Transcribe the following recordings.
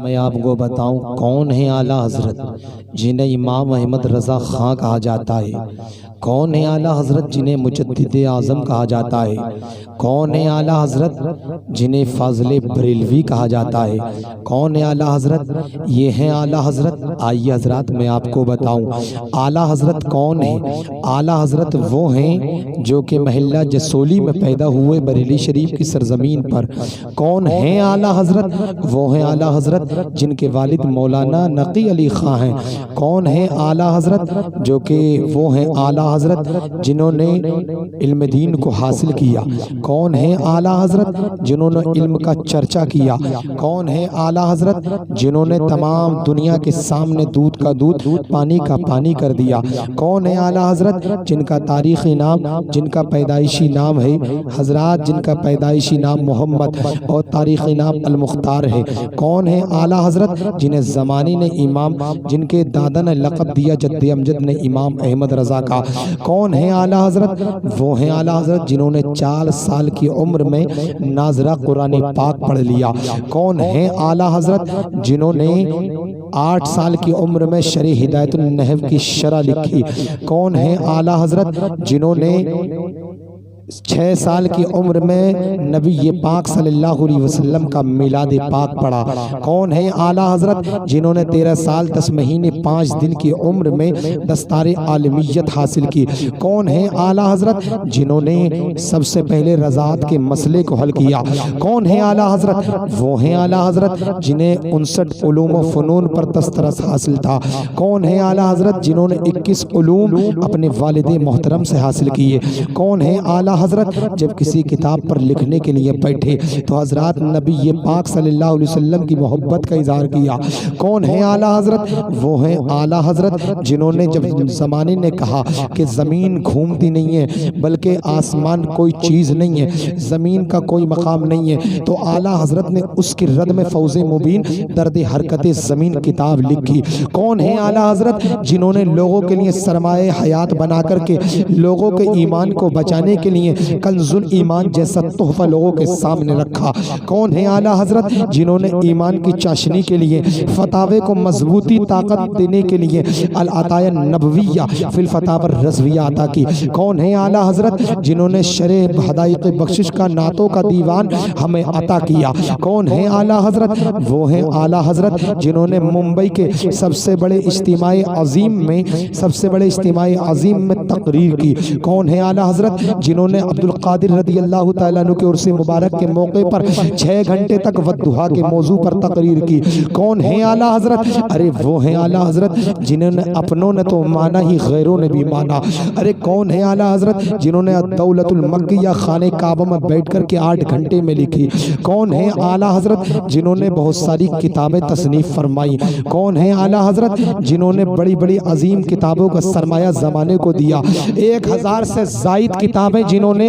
میں آپ کو بتاؤں کون ہے اعلیٰ حضرت جنہیں امام احمد رضا خان کہا جاتا ہے؟ کون ہے اعلیٰ حضرت جنہیں مجدد اعظم کہا جاتا ہے؟ کون ہے اعلیٰ حضرت جنہیں فاضل بریلوی کہا جاتا ہے؟ کون ہے اعلیٰ حضرت؟ یہ ہیں اعلیٰ حضرت۔ آئیے حضرات میں آپ کو بتاؤں اعلیٰ حضرت کون ہے۔ اعلیٰ حضرت وہ ہیں جو کہ محلہ جسولی میں پیدا ہوئے بریلی شریف کی سرزمین پر۔ کون ہیں اعلیٰ حضرت؟ وہ ہیں اعلیٰ حضرت جن کے والد مولانا نقی علی خان ہیں۔ کون ہیں اعلیٰ حضرت؟ جو کہ وہ ہیں اعلیٰ حضرت جنہوں نے علم دین کو حاصل کیا۔ کون ہیں اعلیٰ حضرت جنہوں نے علم کا چرچا کیا۔ کون ہیں اعلیٰ حضرت جنہوں نے تمام دنیا کے سامنے دودھ کا دودھ پانی کا پانی کر دیا۔ کون ہیں اعلیٰ حضرت جن کا تاریخی نام، جن کا پیدائشی نام ہے حضرات، جن کا پیدائشی نام محمد اور تاریخی نام المختار ہے۔ کون ہیں اعلیٰ حضرت جنہیں زمانے نے امام، جن کے دادا نے لقب دیا جد امجد نے امام احمد رضا کا۔ کون ہیں اعلیٰ حضرت؟ وہ ہیں اعلیٰ حضرت جنہوں نے 4 سال کی عمر میں ناظرہ قرآن پاک پڑھ لیا۔ کون ہیں اعلیٰ حضرت جنہوں نے 8 سال کی عمر میں شرح ہدایت النحو کی شرح لکھی۔ کون ہیں اعلیٰ حضرت جنہوں نے 6 سال کی عمر میں نبی پاک صلی اللہ علیہ وسلم کا میلاد پاک پڑھا۔ کون ہیں اعلیٰ حضرت جنہوں نے 13 سال 10 مہینے 5 دن کی عمر میں دستار عالمیت حاصل کی۔ کون ہیں اعلیٰ حضرت جنہوں نے سب سے پہلے رضاعت کے مسئلے کو حل کیا۔ کون ہیں اعلیٰ حضرت؟ وہ ہیں اعلیٰ حضرت جنہیں 59 علوم و فنون پر دسترس حاصل تھا۔ کون ہیں اعلیٰ حضرت جنہوں نے 21 علوم اپنے والد محترم سے حاصل کیے۔ کون ہیں اعلیٰ حضرت جب کسی کتاب پر لکھنے کے لیے بیٹھے تو حضرات نبی پاک صلی اللہ علیہ وسلم کی محبت کا اظہار کیا۔ کون ہیں اعلیٰ حضرت؟ وہ ہیں اعلیٰ حضرت جنہوں نے جب زمانے نے کہا کہ زمین گھومتی نہیں ہے بلکہ آسمان کوئی چیز نہیں ہے، زمین کا کوئی مقام نہیں ہے، تو اعلیٰ حضرت نے اس کی رد میں فوز مبین درد حرکت زمین کتاب لکھی۔ کون ہیں اعلیٰ حضرت جنہوں نے لوگوں کے لیے سرمایہ حیات بنا کر کے لوگوں کے ایمان کو بچانے کے لیے کنز الایمان جیسا تحفہ لوگوں کے سامنے رکھا۔ کون ہیں اعلیٰ حضرت جنہوں نے ایمان کی چاشنی کے لیے، فتاوے کو مضبوطی طاقت دینے کے لیے العطایہ نبویہ فی الفتاوی الرضویہ عطا کی۔ کون ہیں اعلیٰ حضرت جنہوں نے شرح حدائق بخشش کا نعتوں کا دیوان ہمیں عطا کیا۔ کون ہیں اعلیٰ حضرت؟ وہ ہیں اعلیٰ حضرت جنہوں نے ممبئی کے سب سے بڑے اجتماع عظیم میں تقریر کی۔ کون ہیں اعلیٰ حضرت جنہوں نے عبد القادر رضی اللہ تعالیٰ عنہ کے عرس مبارک کے موقع پر 6 گھنٹے تک والضحیٰ کے موضوع پر تقریر کی۔ کون ہیں اعلیٰ حضرت؟ ارے وہ ہیں اعلیٰ حضرت جنہوں نے اپنوں نے تو مانا ہی غیروں نے بھی مانا۔ ارے کون ہیں اعلیٰ حضرت جنہوں نے دولت المکیہ خانہ کعبہ میں بیٹھ کر کے 8 گھنٹے میں لکھی۔ کون ہیں اعلیٰ حضرت جنہوں نے بہت ساری کتابیں تصنیف فرمائی۔ کون ہیں اعلیٰ حضرت جنہوں نے بڑی بڑی عظیم کتابوں کا سرمایہ زمانے کو دیا۔ 1000 سے زائد کتابیں جنہوں نے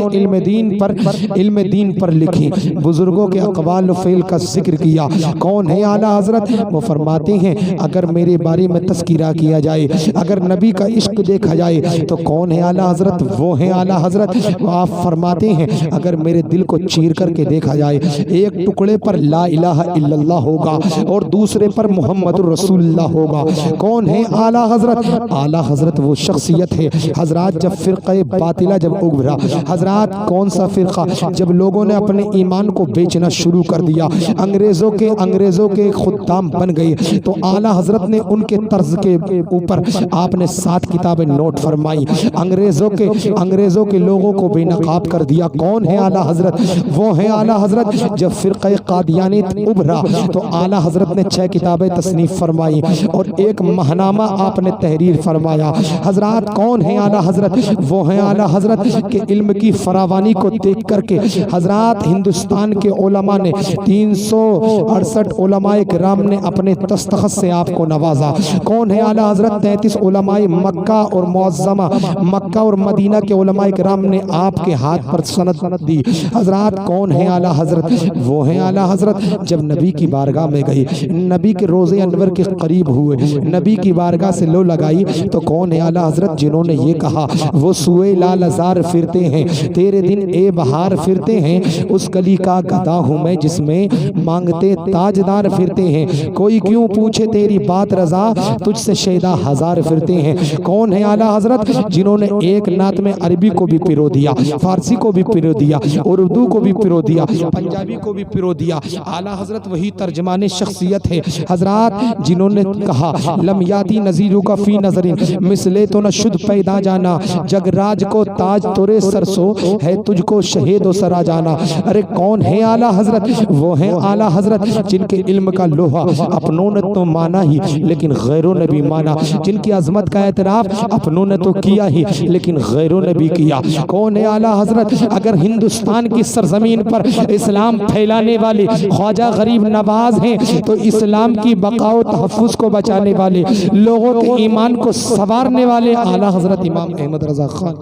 علم دین پر لکھی، بزرگوں کے اقوال و فعل کا ذکر کیا۔ کون ہے اعلیٰ حضرت؟ وہ فرماتے ہیں اگر میرے بارے میں تذکرہ کیا جائے، اگر نبی کا عشق دیکھا جائے تو کون ہے اعلیٰ حضرت؟ وہ ہیں اعلیٰ حضرت۔ آپ فرماتے ہیں اگر میرے دل کو چیر کر کے دیکھا جائے، ایک ٹکڑے پر لا الہ الا اللہ ہوگا اور دوسرے پر محمد الرسول اللہ ہوگا۔ کون ہے اعلیٰ حضرت؟ اعلیٰ حضرت وہ شخصیت ہے حضرات جب فرقہ باطلہ جب ابھرا، حضرات کون سا فرقہ؟ جب لوگوں نے اپنے ایمان کو بیچنا شروع کر دیا، انگریزوں کے خدام بن گئے، تو اعلیٰ حضرت نے ان کے طرز کے اوپر آپ نے 7 کتابیں نوٹ فرمائی، انگریزوں کے لوگوں کو بے نقاب کر دیا۔ کون ہے اعلیٰ حضرت؟ وہ ہے اعلیٰ حضرت جب فرقہ قادیانیت ابھرا تو اعلیٰ حضرت نے 6 کتابیں تصنیف فرمائی اور 1 ماہنامہ آپ نے تحریر فرمایا۔ حضرات کون ہے اعلیٰ حضرت؟ وہ ہیں اعلیٰ حضرت کہ علم علم کی فراوانی کو دیکھ کر کے حضرات ہندوستان کے علماء نے 368 علماء کرام نے اپنے دستخط سے آپ کو نوازا۔ کون ہے اعلیٰ حضرت؟ 33 علماء مکہ اور معظمہ مکہ اور مدینہ کے علماء کرام نے آپ کے ہاتھ پر سند دی۔ حضرات کون ہے اعلیٰ حضرت؟ وہ ہیں اعلیٰ حضرت جب نبی کی بارگاہ میں گئی، نبی کے روضے انور کے قریب ہوئے، نبی کی بارگاہ سے لو لگائی تو کون ہے اعلیٰ حضرت جنہوں نے یہ کہا وہ سوئے لال ازار پھرتے ہیں، تیرے دن اے بہار پھرتے ہیں، اس گلی کا گدا ہوں میں جس میں مانگتے تاجدار پھرتے ہیں، کوئی کیوں پوچھے تیری بات رضا تجھ سے شیدا ہزار پھرتے ہیں۔ کون ہے اعلیٰ حضرت جنہوں نے ایک نعت میں عربی کو بھی پرو دیا، فارسی کو بھی پرو دیا، اردو کو بھی پرو دیا، پنجابی کو بھی پرو دیا۔ اعلیٰ حضرت وہی ترجمان شخصیت ہے حضرات جنہوں نے کہا لم یاتی نظیرو کا فی نظرین مثلے تو نہ شد پیدا جانا، جگ راج کو تاج تورے سرسو ہے تجھ کو شہید و سرا جانا۔ ارے کون ہے اعلیٰ حضرت؟ وہ ہیں اعلیٰ حضرت جن کے علم کا لوہا اپنوں نے تو مانا ہی لیکن غیروں نے بھی مانا، جن کی عظمت کا اعتراف اپنوں نے تو کیا ہی لیکن غیروں نے بھی کیا۔ کون ہے اعلیٰ حضرت؟ اگر ہندوستان کی سرزمین پر اسلام پھیلانے والے خواجہ غریب نواز ہیں تو اسلام کی بقا و تحفظ کو بچانے والے، لوگوں کے ایمان کو سنوارنے والے اعلیٰ حضرت امام احمد رضا خان۔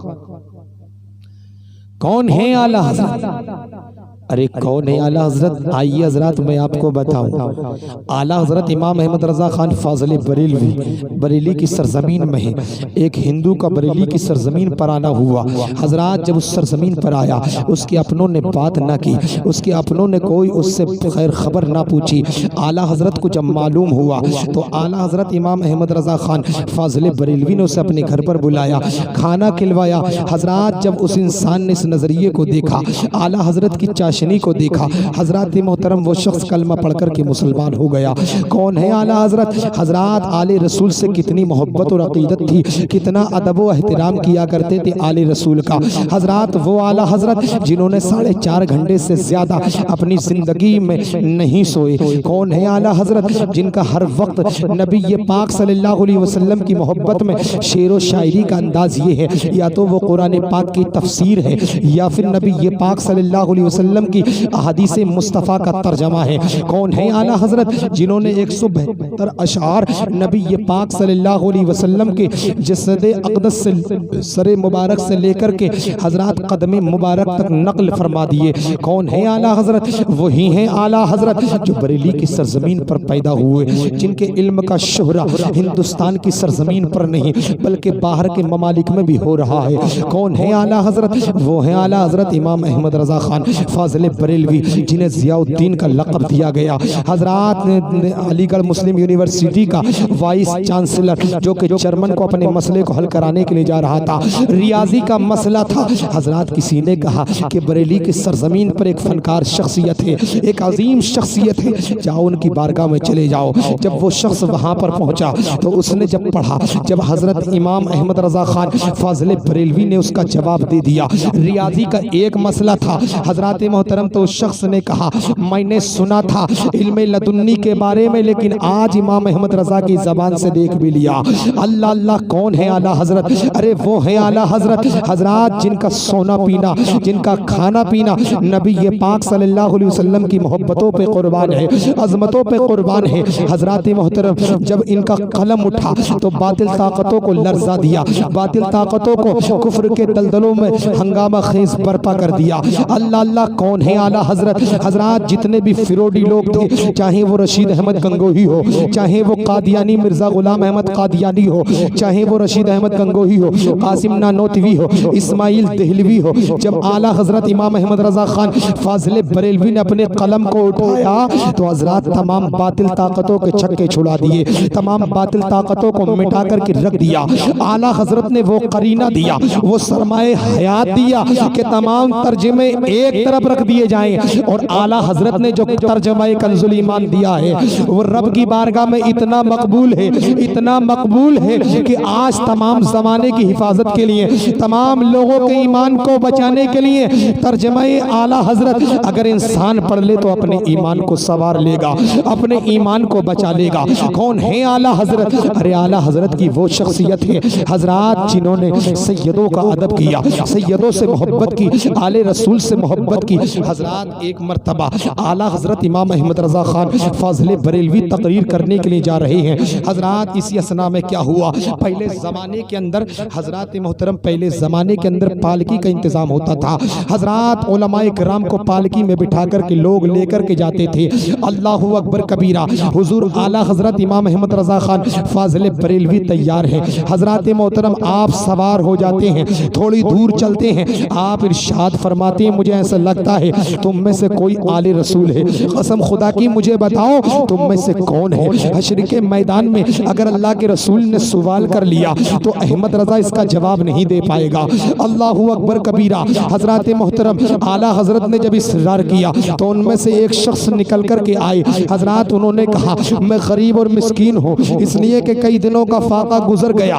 کون ہے اعلیٰ حضرت؟ ارے کون ہے اعلیٰ حضرت؟ آئیے حضرات میں آپ کو بتاؤں۔ اعلیٰ حضرت امام احمد رضا خان فاضل بریلوی بریلی کی سرزمین میں ہے۔ ایک ہندو کا بریلی کی سرزمین پر آنا ہوا۔ حضرات جب اس سرزمین پر آیا اس کے اپنوں نے بات نہ کی، اس کے اپنوں نے کوئی اس سے خیر خبر نہ پوچھی۔ اعلیٰ حضرت کو جب معلوم ہوا تو اعلیٰ حضرت امام احمد رضا خان فاضل بریلوی نے اسے اپنے گھر پر بلایا، کھانا کھلوایا۔ حضرات جب اس انسان نے اس نظریے کو دیکھا، اعلیٰ حضرت کی چاشنی کو دیکھا، حضرات محترم وہ شخص کلمہ پڑھ کر کے مسلمان ہو گیا۔ کون ہے اعلیٰ حضرت؟ حضرات آل رسول سے کتنی محبت اور عقیدت تھی، کتنا ادب و احترام کیا کرتے تھے آل رسول کا۔ حضرات وہ اعلیٰ حضرت جنہوں نے 4.5 گھنٹے سے زیادہ اپنی زندگی میں نہیں سوئے۔ کون ہے اعلیٰ حضرت جن کا ہر وقت نبی پاک صلی اللہ علیہ وسلم کی محبت میں شعر و شاعری کا انداز یہ ہے یا تو وہ قرآن پاک کی تفسیر ہے یا پھر نبی پاک صلی اللہ علیہ وسلم کی احادیث مصطفیٰ کا ترجمہ ہے۔ کون ہے اعلیٰ حضرت جنہوں نے 172 اشعار نبی پاک صلی اللہ علیہ وسلم کے جسد اقدس سے سر مبارک سے لے کر کے حضرات قدم مبارک تک نقل فرما دیے۔ کون ہے اعلیٰ حضرت؟ وہی ہیں اعلیٰ حضرت جو بریلی کی سرزمین پر پیدا ہوئے، جن کے علم کا شہرہ ہندوستان کی سرزمین پر نہیں بلکہ باہر کے ممالک میں بھی ہو رہا ہے۔ کون ہے اعلیٰ حضرت؟ وہ ہیں اعلیٰ حضرت امام احمد رضا خان فاضل بریلوی جنہیں ضیاء الدین کا لقب دیا گیا۔ حضرات علی گڑھ مسلم یونیورسٹی کا وائس چانسلر جو کہ چیئرمین کو اپنے مسئلے کو حل کرانے کے لیے جا رہا تھا، ریاضی کا مسئلہ تھا۔ حضرات کسی نے کہا کہ بریلی کی سرزمین پر ایک فنکار شخصیت ہے، ایک عظیم شخصیت ہے، جاؤ ان کی بارگاہ میں چلے جاؤ۔ جب وہ شخص وہاں پر پہنچا تو اس نے جب پڑھا، جب حضرت امام احمد رضا خان فاضل بریلوی نے اس کا جواب دے دیا۔ ریاضی کا ایک مسئلہ تھا حضرات محترم، تو اس شخص نے کہا میں نے سنا تھا علم لدنی کے بارے میں لیکن آج امام احمد رضا کی زبان سے دیکھ بھی لیا۔ اللہ اللہ کون ہے اعلیٰ حضرت؟ ارے وہ ہے اعلیٰ حضرت حضرات جن کا سونا پینا، جن کا کھانا پینا نبی پاک صلی اللہ علیہ وسلم کی محبتوں پہ قربان ہے، عظمتوں پہ قربان ہے۔ حضرات محترم جب ان کا قلم اٹھا تو باطل طاقتوں کو لرزا دیا، باطل طاقتوں کو کفر کے دلدلوں میں ہنگامہ خیز برپا کر دیا۔ اللہ اللہ کون ہے اعلیٰ حضرت؟ حضرات جتنے بھی فروڈی لوگ تھے، چاہے وہ رشید احمد گنگوہی ہو، چاہے وہ قادیانی مرزا غلام احمد قادیانی ہو، چاہے وہ رشید احمد گنگوہی ہو، قاسم نانوتوی ہو، اسماعیل دہلوی ہو، جب اعلیٰ حضرت امام احمد رضا خان فاضل بریلوی نے اپنے قلم کو اٹھایا تو حضرات تمام باطل طاقتوں کے چھکے چھڑا دیے، تمام باطل طاقتوں کو مٹا کر کے رکھ دیا۔ اعلیٰ حضرت نے وہ قرینہ دیا، وہ سرمایہ حیات دیا کہ تمام ترجمے ایک طرف رکھ دیے جائیں۔ اور اعلیٰ حضرت نے جو ترجمہ کنز الایمان دیا ہے وہ رب کی بارگاہ میں اتنا مقبول ہے، اتنا مقبول ہے کہ آج تمام زمانے کی حفاظت کے لیے، تمام لوگوں کے ایمان کو بچانے کے لیے ترجمہ اعلیٰ حضرت اگر انسان پڑھ لے تو اپنے ایمان کو سوار لے گا، اپنے ایمان کو بچا لے گا۔ کون ہے اعلیٰ حضرت؟ ارے اعلیٰ حضرت کی وہ شخصیت ہے حضرات جنہوں نے سیدوں کا ادب کیا، سیدوں سے محبت کی، آل رسول سے محبت کی۔ حضرات ایک مرتبہ اعلیٰ حضرت امام احمد رضا خان فاضل بریلوی تقریر کرنے کے لیے جا رہے ہیں۔ حضرات اسی اسنا میں کیا ہوا، پہلے زمانے کے اندر حضرات محترم پہلے زمانے کے اندر پالکی کا انتظام ہوتا تھا۔ حضرات علماء کرام کو پالکی میں بٹھا کر کے لوگ لے کر کے جاتے تھے۔ اللہ اکبر کبیرہ، حضور اعلیٰ حضرت امام احمد رضا خان فاضل بریلوی تیار ہیں۔ حضرات محترم آپ سوار ہو جاتے ہیں، تھوڑی دور چلتے ہیں، آپ ارشاد فرماتے ہیں مجھے ایسا لگتا ہے تم میں سے کوئی آل رسول ہے، قسم خدا کی مجھے بتاؤ تم میں سے کون ہے؟ حشر کے میدان میں اگر اللہ کے رسول نے سوال کر لیا تو احمد رضا اس کا جواب نہیں دے پائے گا۔ اللہ اکبر کبیرہ۔ حضرات محترم اعلیٰ حضرت نے جب اصرار کیا تو ان میں سے ایک شخص نکل کر کے آئے۔ حضرات انہوں نے کہا میں غریب اور مسکین ہوں، اس لیے کہ کئی دنوں کا فاقہ گزر گیا،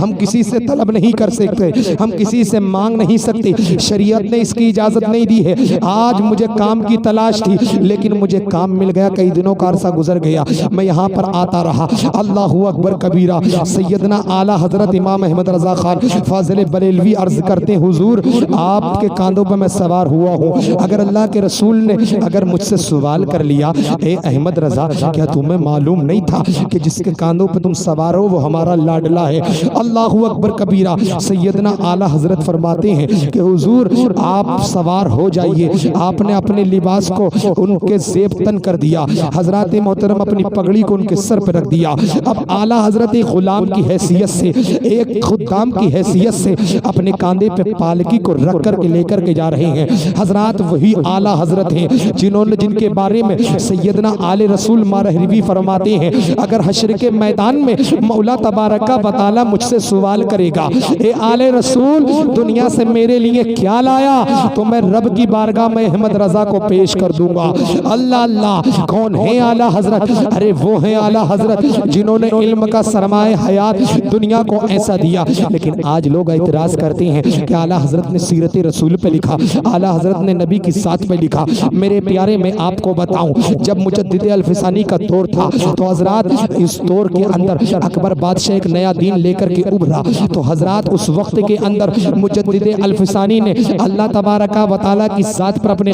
ہم کسی سے طلب نہیں کر سکتے، ہم کسی سے مانگ نہیں سکتے، شریعت نے اس کی اجازت نہیں دی ہے۔ آج مجھے کام کی تلاش تھی لیکن مجھے کام مل گیا، کئی دنوں کا عرصہ گزر گیا، میں یہاں پر آتا رہا۔ اللہ اکبر کبیرہ۔ سیدنا اعلیٰ حضرت امام احمد رضا خان فاضل بریلوی عرض کرتے ہیں حضور آپ کے کاندھوں پر میں سوار ہوا ہوں، اگر اللہ کے رسول نے اگر مجھ سے سوال کر لیا اے احمد رضا کیا تمہیں معلوم نہیں تھا کہ جس کے کاندھوں پہ تم سوار ہو وہ ہمارا لاڈلا ہے؟ اللہ اکبر کبیرہ۔ سیدنا اعلیٰ حضرت فرماتے ہیں کہ حضور آپ سوار ہو جائیے۔ آپ نے اپنے لباس کو ان کے زیب تن کر دیا، حضرات محترم اپنی پگڑی کو ان کے سر پہ رکھ دیا۔ اب اعلیٰ حضرت ایک غلام کی حیثیت سے، ایک خدام کی حیثیت سے اپنے کاندھے پہ پالکی کو رکھ کر کے لے کر کے جا رہے ہیں۔ حضرات وہی اعلیٰ حضرت ہیں جن کے بارے میں سیدنا آل رسول مارہروی فرماتے ہیں اگر حشر کے میدان میں مولا تبارک و تعالی مجھ سے سوال کرے گا اے آل رسول دنیا سے میرے لیے کیا لایا، تو میں رب کی بارگاہ میں احمد رضا کو پیش کر دوں گا۔ اللہ اللہ، کون ہے اعلیٰ حضرت؟ ارے وہ ہیں اعلیٰ حضرت جنہوں نے علم کا سرمایہ حیات دنیا کو ایسا دیا۔ لیکن آج لوگ اعتراض کرتے ہیں کہ اعلیٰ حضرت نے سیرت رسول پہ لکھا، اعلیٰ حضرت نے نبی کی ذات پہ لکھا۔ میرے پیارے میں آپ کو بتاؤں جب مجدد الفسانی کا دور تھا تو حضرات اس دور کے اندر اکبر بادشاہ ایک نیا دین لے کر کے ابھرا، تو حضرات اس وقت کے اندر مجدد الفسانی نے اللہ تبارک و تعالیٰ کی ذات پر اپنے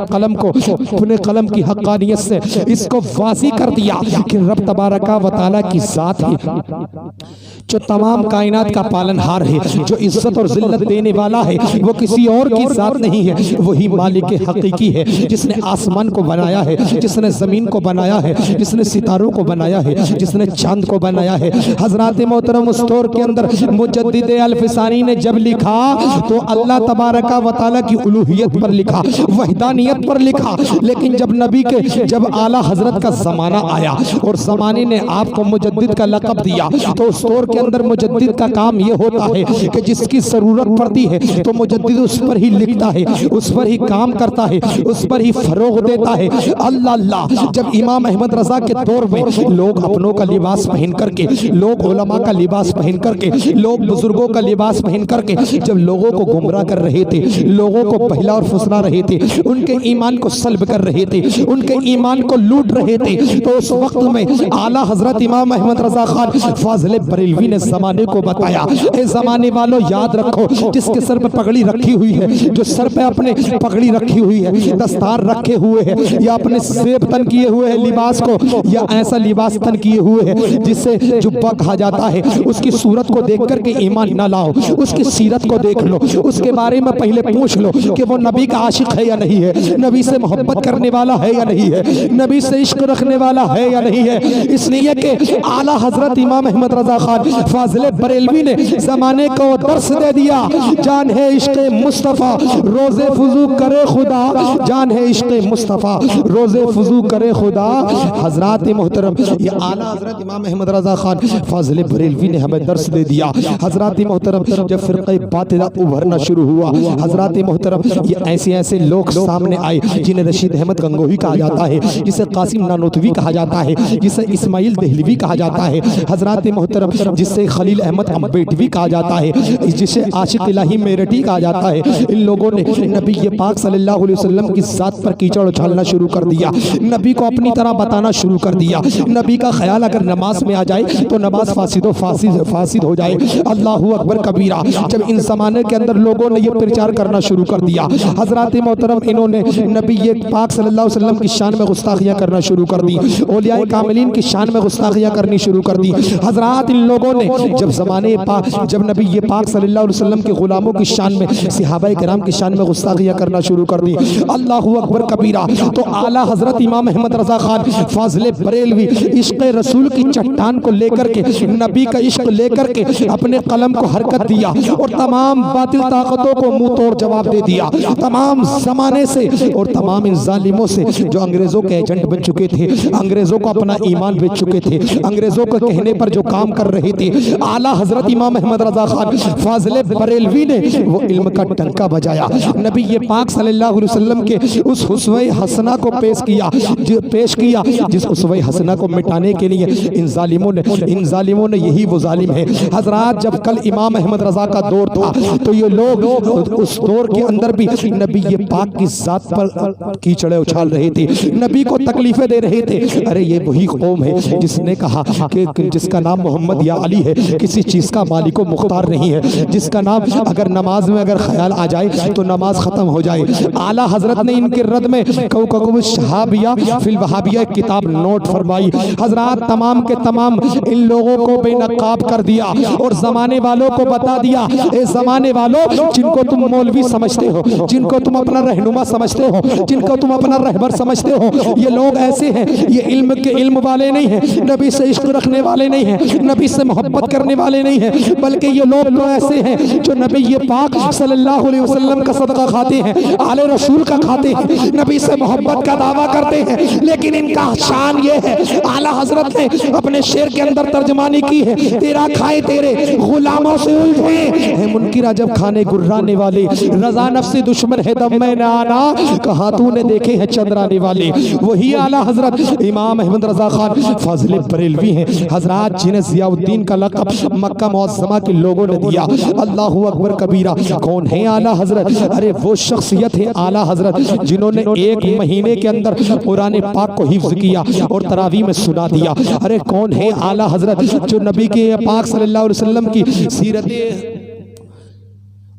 قلم کی حقانیت سے اس کو واضح کر دیا کہ رب تبارک و تعالیٰ کی ذات ہے جو تمام کائنات کا پالنہار ہے، جو عزت اور ذلت دینے والا ہے، وہ کسی اور کی ذات نہیں ہے، وہی مالک حقیقی ہے جس نے آسمان کو بنایا ہے، جس نے زمین کو بنایا ہے، جس نے ستاروں کو بنایا ہے، جس نے چاند کو بنایا ہے۔ حضرات محترم اس دور کے اندر مجدد الفسانی نے جب لکھا تو اللہ تبارک و تعالیٰ کی الوہیت پر لکھا، وحدانیت پر لکھا، لیکن جب اعلیٰ حضرت کا زمانہ آیا اور زمانے نے آپ کو مجدد کا لقب دیا تو اس دور کے اندر مجدد کا کام یہ ہوتا ہے کہ جس کی ضرورت پڑتی ہے تو مجدد اس پر ہی لکھتا ہے، اس پر ہی کام کرتا ہے، اس پر ہی فروغ دیتا ہے۔ اللہ اللہ، جب امام احمد رضا کے دور میں لوگ اپنوں کا لباس پہن کر کے، لوگ علماء کا لباس پہن کر کے، لوگ بزرگوں کا لباس پہن کر کے جب لوگوں کو گمراہ کر رہے تھے، لوگوں کو بہلا اور پھسلا رہے تھے، ان کے ایمان کو سلب کر رہے تھے، ان کے ایمان کو لوٹ رہے تھے، تو اس وقت میں اعلیٰ حضرت امام احمد رضا خان فاضل بریلوی نے زمانے کو بتایا اے زمانے والوں یاد رکھو جس کے سر پہ پگڑی رکھی ہوئی ہے، جو سر پہ اپنے پگڑی رکھی ہوئی ہے، دستار رکھے ہوئے ہے، یا اپنے سیب تن کیے ہوئے ہے لباس کو، یا ایسا لباس تن کیے ہوئے ہے جس سے جبہ کہا جاتا ہے، اس کی صورت کو دیکھ کر کے ایمان نہ لاؤ، اس کی سیرت کو دیکھ لو، اس کے بارے میں پہلے پوچھ لو کہ وہ نبی کا عاشق ہے یا نہیں ہے، نبی سے محبت کرنے والا ہے یا نہیں ہے، نبی سے عشق رکھنے والا ہے یا نہیں ہے۔ اس لیے کہ اعلیٰ حضرت امام احمد رضا خان فاضل بریلوی نے زمانے کو درس دے دیا. جان ہے عشق مصطفیٰ روزے فضو کرے خدا, جان ہے عشق مصطفیٰ روزے فضو کرے خدا. حضرات محترم, یہ اعلیٰ حضرت امام احمد رضا خان فاضل بریلوی نے ہمیں درس دے دیا. حضرات محترم, جب فرقہ باطلہ ابھرنا شروع ہوا, حضرات محترم, یہ ایسے ایسے لوگ سامنے آئے جنہیں رشید احمد گنگوہی کہا جاتا ہے, جسے قاسم نانوتوی کہا جاتا ہے, جسے اسماعیل دہلوی کہا جاتا ہے. حضرات محترم, جسے خلیل احمد امبیٹوی کہا جاتا ہے, جسے عاشق الہی میرٹھی کہا جاتا ہے. ان لوگوں نے نبی پاک صلی اللہ علیہ وسلم کی ذات پر کیچڑ اچھالنا شروع کر دیا, نبی کو اپنی طرح بتانا شروع کر دیا. نبی کا خیال اگر نماز میں آ جائے تو نماز فاسد ہو جائے. اللہ اکبر کبیرہ. جب ان زمانے کے اندر لوگوں نے یہ پرچار کرنا شروع کر دیا, حضرات محترم, انہوں نے نبی پاک صلی اللہ علیہ وسلم کی شان میں گستاخیاں کرنا شروع کر دی, اولیاء کاملین کی شان میں گستاخیاں کرنی شروع کر دی. حضرات ان لوگوں نے جب نبی پاک صلی اللہ علیہ وسلم کے غلاموں کی شان میں, صحابہ کرام کی شان میں گستاخیاں کرنا شروع کر دی. اللہ اکبر کبیرہ. تو اعلیٰ حضرت امام احمد رضا خان فاضل بریلوی عشق رسول کی چٹان کو لے کر کے, نبی کا عشق لے کر کے اپنے قلم کو حرکت دیا اور تمام باطل طاقتوں کو منہ توڑ جواب دے دیا. تمام زمانے سے اور تمام ان ظالموں سے جو انگریزوں کے ایجنٹ بن چکے تھے, انگریزوں کو اپنا ایمان بیچ چکے تھے, انگریزوں کے کہنے پر جو کام کر رہے تھے, اعلیٰ حضرت امام احمد رضا خان فاضل بریلوی نے وہ علم کا ڈنکا بجایا. نبی پاک صلی اللہ علیہ وسلم کے اس اسوہ حسنہ کو پیش کیا جس اسوہ حسنہ کو مٹانے کے لیے ان ظالموں نے یہی وہ ظالم ہے. حضرات, جب کل امام احمد رضا کا دور تھا تو یہ لوگ اس دور کے اندر بھی نبی پاک کی ذات پر کیچڑے اچھال رہے تھے, نبی کو تکلیفیں دے رہے تھے. ارے یہ وہی قوم ہے جس نے کہا کہ جس کا نام محمد یا علی ہے کسی چیز کا مالک و مختار نہیں ہے, جس کا نام اگر نماز میں اگر خیال آ جائے تو نماز ختم ہو جائے. اعلیٰ حضرت نے ان کے رد میں کوکب شہابیہ فی الوہابیہ کتاب نوٹ فرمائی. حضرات, تمام کے تمام ان لوگوں کو بے نقاب کر دیا اور زمانے والوں کو بتا دیا, اے زمانے والوں, جن کو تم مولوی سمجھتے ہو, جن کو تم اپنا رہنما سمجھتے ہو, جن کو تم اپنا رہبر سمجھتے ہو, یہ لوگ ایسے ہیں, یہ علم کے علم والے نہیں ہیں, نبی سے عشق رکھنے والے نہیں ہیں, نبی سے محبت کرنے والے نہیں ہیں, بلکہ یہ لوگ تو ایسے ہیں جو نبی پاک صلی اللہ علیہ وسلم کا صدقہ کھاتے ہیں, آل رسول کا کھاتے ہیں, نبی سے محبت کا دعویٰ کرتے ہیں. لیکن ان کا شان یہ ہے, اعلیٰ حضرت نے اپنے شعر کے اندر ترجمانی کی ہے, تیرا کھائے تیرے غلاموں سے الجھے ہے منکر جب کھانے گرانے والے, رضا نفس دشمن ہے دم میں نہ آنا, کہاں تو نے دیکھے ہیں چندرانے والے. وہی اعلیٰ حضرت امام احمد رضا خان فاضل بریلوی ہیں. حضرات, جنہیں ضیاء الدین کا لقب مکہ معظمہ کے لوگوں نے دیا. اللہ اکبر کبیرہ. کون ہے اعلیٰ حضرت؟ ارے وہ شخصیت ہے اعلیٰ حضرت جنہوں نے ایک مہینے کے اندر قرآن پاک کو حفظ کیا اور تراویح میں سنا دیا. ارے کون ہے اعلیٰ حضرت جو نبی کے پاک صلی اللہ علیہ وسلم کی سیرت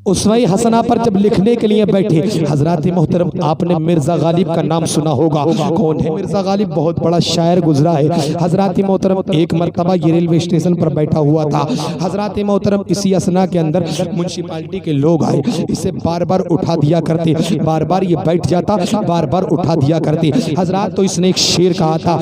اسوہ حسنہ پر جب لکھنے کے لیے بیٹھے. حضرات محترم, آپ نے مرزا غالب کا نام سنا ہوگا. کون ہے مرزا غالب؟ بہت بڑا شاعر گزرا ہے. حضرات محترم, ایک مرتبہ یہ ریلوے اسٹیشن پر بیٹھا ہوا تھا. حضرات محترم, اسی اسنا کے اندر منسپالٹی کے لوگ آئے, اسے بار بار اٹھا دیا کرتے, بار بار یہ بیٹھ جاتا, بار بار اٹھا دیا کرتے. حضرات, تو اس نے ایک شعر کہا تھا,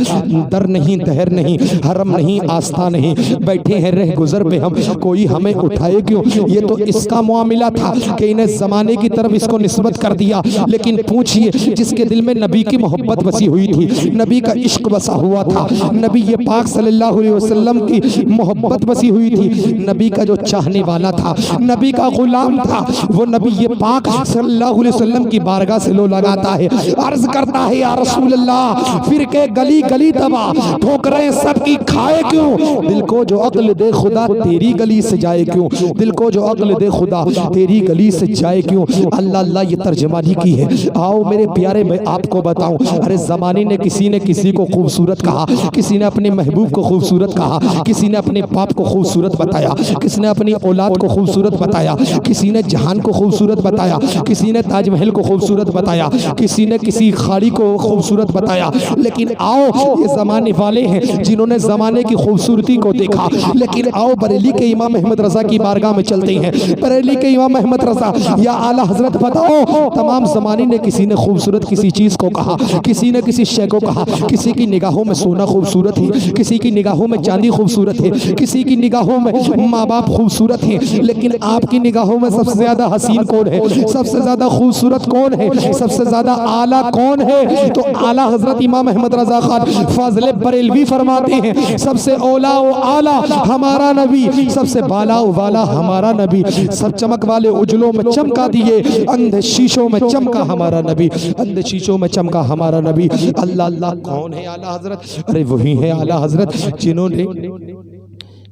در نہیں دہر نہیں حرم نہیں آستہ نہیں, بیٹھے ہیں رہ گزر میں ہم, کوئی ہمیں اٹھائے کیوں. یہ تو اس کا معاملہ تھا کہ انہیں زمانے کی طرف اس کو نسبت کر دیا. لیکن پوچھئے, جس کے دل میں نبی کی محبت بسی ہوئی تھی, نبی کا عشق بسا ہوا تھا, نبی پاک صلی اللہ علیہ وسلم کی محبت بسی ہوئی تھی, نبی کا جو چاہنے والا تھا, نبی کا غلام تھا, وہ نبی پاک صلی اللہ علیہ وسلم کی بارگاہ سے لو لگاتا ہے, عرض کرتا ہے, یا رسول اللہ, فرقے گلی گلی دبا, ٹھوکریں سب کی کھائے کیوں, دل کو جو عقل دے خدا تیری گلی سے جائے کیوں, دل کو جو عقل دے خدا تیری گلی سے جائے کیوں. اللہ اللہ, یہ ترجمانی کی ہے. آؤ میرے پیارے, میں آپ کو بتاؤں. ارے زمانے نے کسی نے کسی کو خوبصورت کہا, کسی نے اپنے محبوب کو خوبصورت کہا, کسی نے اپنے باپ کو خوبصورت بتایا, کسی نے اپنی اولاد کو خوبصورت بتایا, کسی نے جہان کو خوبصورت بتایا, کسی نے تاج محل کو خوبصورت بتایا, کسی نے کسی خاڑی کو خوبصورت بتایا. لیکن آؤ, یہ زمانے والے ہیں جنہوں نے زمانے کی خوبصورتی کو دیکھا. لیکن آؤ بریلی کے امام احمد رضا کی بارگاہ میں چلتے ہیں. بریلی کے امام امام احمد رضا یا اعلیٰ حضرت بتاؤ تمام زمانے نے کسی نے خوبصورت کسی چیز کو کہا، کسی نے کسی شے کو کہا، کسی کی نگاہوں میں سونا خوبصورت ہے، کسی کی نگاہوں میں چاندی خوبصورت ہے، کسی کی نگاہوں میں ماں باپ خوبصورت ہیں، لیکن آپ کی نگاہوں میں سب سے زیادہ حسین کون ہے، سب سے زیادہ خوبصورت کون ہے، سب سے زیادہ اعلیٰ کون ہے؟ تو اعلیٰ حضرت امام احمد رضا خان فاضل بریلوی فرماتے ہیں سب سے اولا و اعلیٰ ہمارا نبی، سب سے بالا و والا ہمارا نبی، سب چمک والے اجلوں میں چمکا دیے، اندھے شیشوں میں چمکا ہمارا نبی، اندھے شیشوں میں چمکا ہمارا نبی۔ اللہ اللہ کون ہے اعلیٰ حضرت؟ ارے وہی ہے اعلیٰ حضرت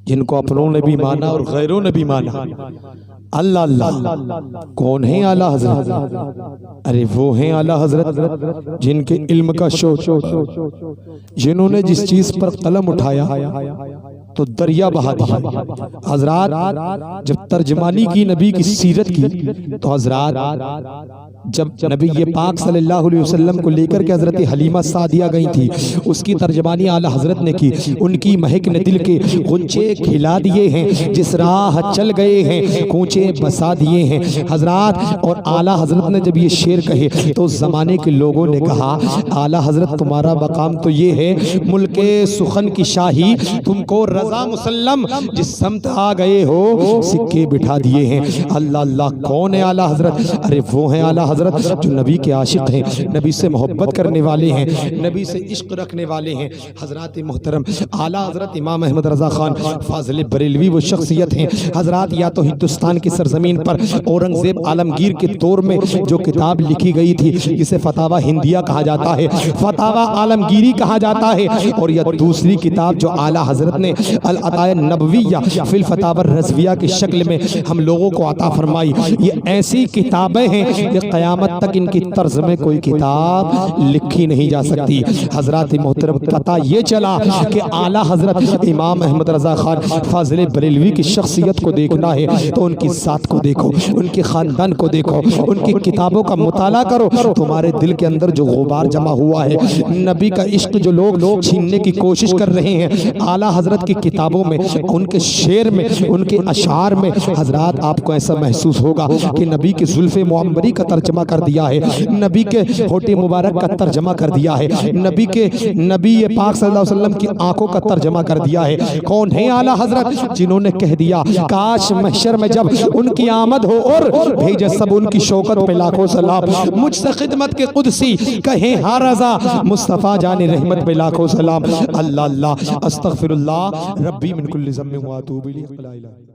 جن کو اپنوں نے بھی مانا اور غیروں نے بھی مانا۔ اللہ اللہ کون ہے اعلیٰ حضرت؟ ارے وہ ہیں اعلیٰ حضرت جن کے علم کا شوق، جنہوں نے جس چیز پر قلم اٹھایا تو دریا بہا دیا۔ حضرات جب ترجمانی کی نبی کی سیرت کی تو حضرات جب نبی پاک صلی اللہ علیہ وسلم کو لے کر کے حضرت حلیمہ سعدیہ گئی تھی، اس کی ترجمانی اعلیٰ حضرت نے کی۔ ان کی مہک نے دل کے غنچے کھلا دیے ہیں، جس راہ چل گئے ہیں کوچے بسا دیے ہیں۔ حضرات اور اعلیٰ حضرت نے جب یہ شعر کہے تو زمانے کے لوگوں نے کہا اعلیٰ حضرت تمہارا مقام تو یہ ہے ملک سخن کی شاہی تم کو رضا مسلم، جس سمت آ گئے ہو سکے بٹھا دیے ہیں۔ اللہ اللہ کون ہے اعلیٰ حضرت؟ ارے وہ ہیں اعلیٰ حضرت جو نبی کے عاشق ہیں، نبی سے محبت کرنے والے ہیں، نبی سے عشق رکھنے والے ہیں۔ حضرات محترم اعلیٰ حضرت امام احمد رضا خان فاضل بریلوی وہ شخصیت ہیں حضرات، یا تو ہندوستان کی سرزمین پر اورنگزیب عالمگیر کے دور میں جو کتاب لکھی گئی تھی جسے فتاوی ہندیہ کہا جاتا ہے، فتاوی عالمگیری کہا جاتا ہے، اور یا دوسری کتاب جو اعلیٰ حضرت نے العطایا النبویہ فی الفتاوی الرضویہ کی شکل میں ہم لوگوں کو عطا فرمائی۔ یہ ایسی کتابیں ہیں کہ قیامت تک ان کی طرز میں کوئی کتاب لکھی نہیں جا سکتی۔ حضرات محترم پتہ یہ چلا کہ اعلیٰ حضرت امام احمد رضا خان فاضل بریلوی کی شخصیت کو دیکھنا ہے تو ان کی ذات کو دیکھو، ان کے خاندان کو دیکھو، ان کی کتابوں کا مطالعہ کرو۔ تمہارے دل کے اندر جو غبار جمع ہوا ہے، نبی کا عشق جو لوگ چھیننے کی کوشش کر رہے ہیں، اعلیٰ حضرت کی کتابوں میں، ان کے شعر میں، ان کے اشعار میں، حضرات آپ کو ایسا محسوس ہوگا کہ نبی کے زلف معمری کا ترجمہ کر دیا ہے، نبی کے ہوٹ مبارک کا ترجمہ کر دیا ہے، نبی پاک صلی اللہ علیہ وسلم کی آنکھوں کا ترجمہ کر دیا ہے۔ کون ہے اعلیٰ حضرت جنہوں نے کہہ دیا کاش محشر میں جب ان کی آمد ہو اور بھیجے سب ان کی شوکت پہ لاکھوں سلام، مجھ سے خدمت کے قدسی کہیں ہاں رضا، مصطفیٰ جان رحمت پہ لاکھوں سلام۔ اللہ اللہ استغفر اللہ ربی من کل ذنب و اتوب الیہ۔